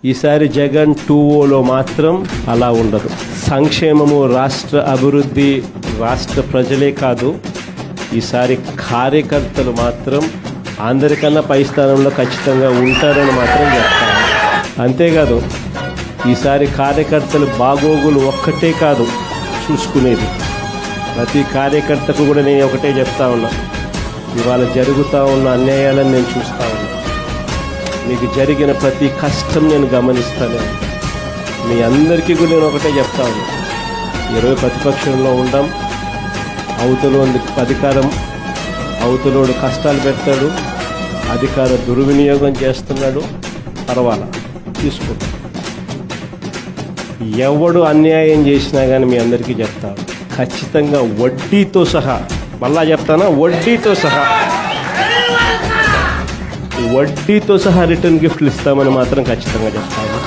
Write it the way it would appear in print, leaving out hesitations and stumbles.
ఈసారి జగన్ 2.0లో మాత్రం అలా ఉండదు. సంక్షేమము, రాష్ట్ర అభివృద్ధి, రాష్ట్ర ప్రజలే కాదు, ఈసారి కార్యకర్తలు మాత్రం అందరికన్నా పై స్థానంలో ఖచ్చితంగా ఉంటారని మాత్రం చెప్తాను. అంతేకాదు, ఈసారి కార్యకర్తలు బాగోగులు ఒక్కటే కాదు చూసుకునేది, ప్రతి కార్యకర్తకు కూడా నేను ఒకటే చెప్తా ఉన్నా, ఇవాళ జరుగుతూ ఉన్న అన్యాయాలను నేను చూస్తూ ఉన్నా, మీకు జరిగిన ప్రతి కష్టం నేను గమనిస్తాను. మీ అందరికీ కూడా నేను ఒకటే చెప్తా ఉన్నా, ఈరోజు ప్రతిపక్షంలో ఉందాం, అవతలోని అధికారం, అవతలోడు కష్టాలు పెడతాడు, అధికార దుర్వినియోగం చేస్తున్నాడు, పర్వాలా తీసుకో. ఎవడు అన్యాయం చేసినా కానీ మీ అందరికీ చెప్తాను, ఖచ్చితంగా వడ్డీతో సహా, మళ్ళా చెప్తానా, వడ్డీతో సహా రిటర్న్ గిఫ్ట్లు ఇస్తామని మాత్రం ఖచ్చితంగా చెప్తాను.